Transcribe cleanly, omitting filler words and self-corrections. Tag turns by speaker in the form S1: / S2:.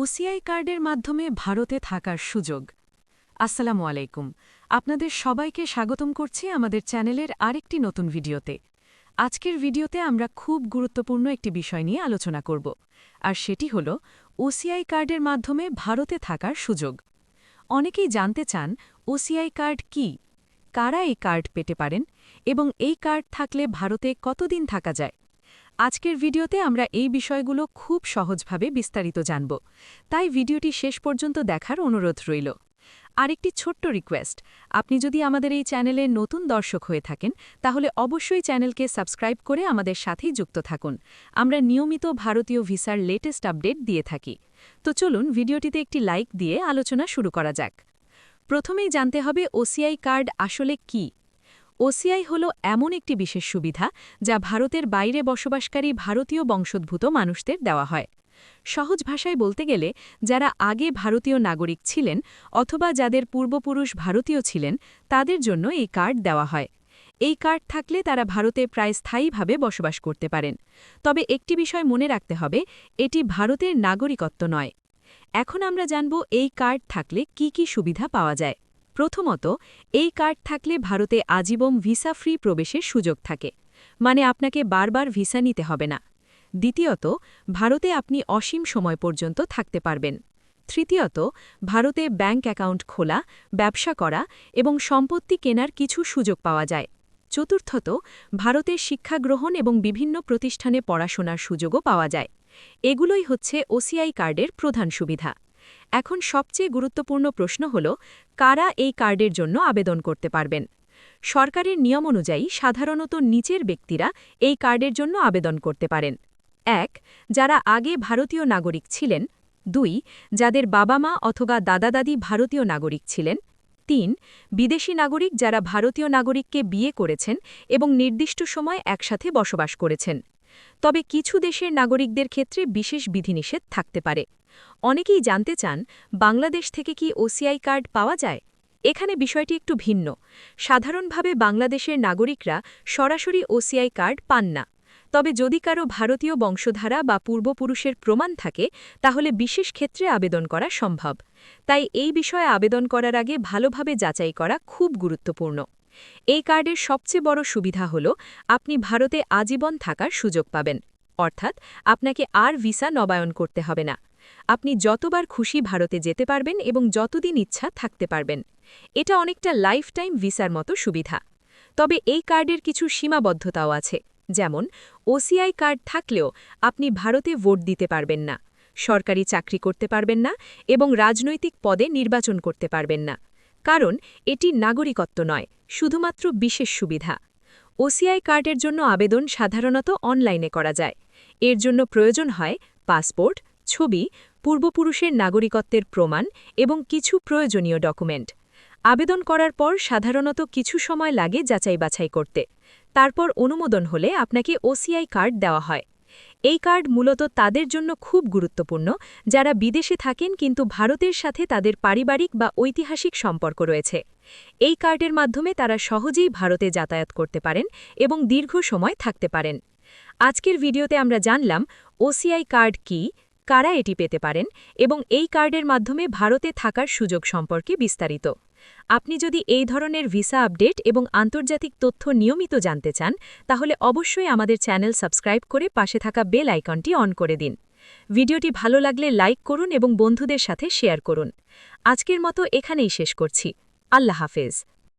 S1: OCI কার্ডের মাধ্যমে ভারতে থাকার সুযোগ। আসসালামু আলাইকুম, আপনাদের সবাইকে স্বাগতম করছি আমাদের চ্যানেলের আরেকটি নতুন ভিডিওতে। আজকের ভিডিওতে আমরা খুব গুরুত্বপূর্ণ একটি বিষয় নিয়ে আলোচনা করব, আর সেটি হল ওসিআই কার্ডের মাধ্যমে ভারতে থাকার সুযোগ। অনেকেই জানতে চান ওসিআই কার্ড কি, কারা এই কার্ড পেতে পারেন এবং এই কার্ড থাকলে ভারতে কতদিন থাকা যায়। আজকের ভিডিওতে আমরা এই বিষয়গুলো খুব সহজভাবে বিস্তারিত জানব, তাই ভিডিওটি শেষ পর্যন্ত দেখার অনুরোধ রইল। আরেকটি ছোট্ট রিকোয়েস্ট, আপনি যদি আমাদের এই চ্যানেলের নতুন দর্শক হয়ে থাকেন তাহলে অবশ্যই চ্যানেলকে সাবস্ক্রাইব করে আমাদের সাথেই যুক্ত থাকুন। আমরা নিয়মিত ভারতীয় ভিসার লেটেস্ট আপডেট দিয়ে থাকি। তো চলুন ভিডিওটিতে একটি লাইক দিয়ে আলোচনা শুরু করা যাক। প্রথমেই জানতে হবে ওসিআই কার্ড আসলে কী। ওসিআই হল এমন একটি বিশেষ সুবিধা যা ভারতের বাইরে বসবাসকারী ভারতীয় বংশোদ্ভূত মানুষদের দেওয়া হয়। সহজ ভাষায় বলতে গেলে যারা আগে ভারতীয় নাগরিক ছিলেন অথবা যাদের পূর্বপুরুষ ভারতীয় ছিলেন তাদের জন্য এই কার্ড দেওয়া হয়। এই কার্ড থাকলে তারা ভারতে প্রায় স্থায়ীভাবে বসবাস করতে পারেন। তবে একটি বিষয় মনে রাখতে হবে, এটি ভারতের নাগরিকত্ব নয়। এখন আমরা জানব এই কার্ড থাকলে কি কি সুবিধা পাওয়া যায়। প্রথমত, এই কার্ড থাকলে ভারতে আজীবন ভিসা ফ্রি প্রবেশের সুযোগ থাকে, মানে আপনাকে বারবার ভিসা নিতে হবে না। দ্বিতীয়ত, ভারতে আপনি অসীম সময় পর্যন্ত থাকতে পারবেন। তৃতীয়ত, ভারতে ব্যাংক অ্যাকাউন্ট খোলা, ব্যবসা করা এবং সম্পত্তি কেনার কিছু সুযোগ পাওয়া যায়। চতুর্থত, ভারতে শিক্ষা গ্রহণ এবং বিভিন্ন প্রতিষ্ঠানে পড়াশোনার সুযোগও পাওয়া যায়। এগুলোই হচ্ছে ওসিআই কার্ডের প্রধান সুবিধা। এখন সবচেয়ে গুরুত্বপূর্ণ প্রশ্ন হল, কারা এই কার্ডের জন্য আবেদন করতে পারবেন। সরকারের নিয়ম অনুযায়ী সাধারণত নিচের ব্যক্তিরা এই কার্ডের জন্য আবেদন করতে পারেন। ১. যারা আগে ভারতীয় নাগরিক ছিলেন। ২. যাদের বাবা মা অথবা দাদা দাদি ভারতীয় নাগরিক ছিলেন। ৩. বিদেশি নাগরিক যারা ভারতীয় নাগরিককে বিয়ে করেছেন এবং নির্দিষ্ট সময় একসাথে বসবাস করেছেন। তবে কিছু দেশের নাগরিকদের ক্ষেত্রে বিশেষ বিধিনিষেধ থাকতে পারে। অনেকেই জানতে চান, বাংলাদেশ থেকে কি ওসিআই কার্ড পাওয়া যায়? এখানে বিষয়টি একটু ভিন্ন। সাধারণভাবে বাংলাদেশের নাগরিকরা সরাসরি ওসিআই কার্ড পান না। তবে যদি কারো ভারতীয় বংশধারা বা পূর্বপুরুষের প্রমাণ থাকে তাহলে বিশেষ ক্ষেত্রে আবেদন করা সম্ভব। তাই এই বিষয়ে আবেদন করার আগে ভালোভাবে যাচাই করা খুব গুরুত্বপূর্ণ। এই কার্ডের সবচেয়ে বড় সুবিধা হল আপনি ভারতে আজীবন থাকার সুযোগ পাবেন, অর্থাৎ আপনাকে আর ভিসা নবায়ন করতে হবে না। আপনি যতবার খুশি ভারতে যেতে পারবেন এবং যতদিন ইচ্ছা থাকতে পারবেন। এটা অনেকটা লাইফ টাইম ভিসার মতো সুবিধা। তবে এই কার্ডের কিছু সীমাবদ্ধতাও আছে, যেমন ওসিআই কার্ড থাকলেও আপনি ভারতে ভোট দিতে পারবেন না, সরকারি চাকরি করতে পারবেন না এবং রাজনৈতিক পদে নির্বাচন করতে পারবেন না, কারণ এটি নাগরিকত্ব নয়, শুধুমাত্র বিশেষ সুবিধা। ওসিআই কার্ডের জন্য আবেদন সাধারণত অনলাইনে করা যায়। এর জন্য প্রয়োজন হয় পাসপোর্ট, ছবি, পূর্বপুরুষের নাগরিকত্বের প্রমাণ এবং কিছু প্রয়োজনীয় ডকুমেন্ট। আবেদন করার পর সাধারণত কিছু সময় লাগে যাচাই বাছাই করতে। তারপর অনুমোদন হলে আপনাকে ওসিআই কার্ড দেওয়া হয়। এই কার্ড মূলত তাদের জন্য খুব গুরুত্বপূর্ণ যারা বিদেশে থাকেন কিন্তু ভারতের সাথে তাদের পারিবারিক বা ঐতিহাসিক সম্পর্ক রয়েছে। এই কার্ডের মাধ্যমে তারা সহজেই ভারতে যাতায়াত করতে পারেন এবং দীর্ঘ সময় থাকতে পারেন। আজকের ভিডিওতে আমরা জানলাম ওসিআই কার্ড কী, কারা এটি পেতে পারেন এবং এই কার্ডের মাধ্যমে ভারতে থাকার সুযোগ সম্পর্কে বিস্তারিত। আপনি যদি এই ধরনের ভিসা আপডেট এবং আন্তর্জাতিক তথ্য নিয়মিত জানতে চান তাহলে অবশ্যই আমাদের চ্যানেল সাবস্ক্রাইব করে পাশে থাকা বেল আইকনটি অন করে দিন। ভিডিওটি ভালো লাগলে লাইক করুন এবং বন্ধুদের সাথে শেয়ার করুন। আজকের মতো এখানেই শেষ করছি। আল্লাহ হাফেজ।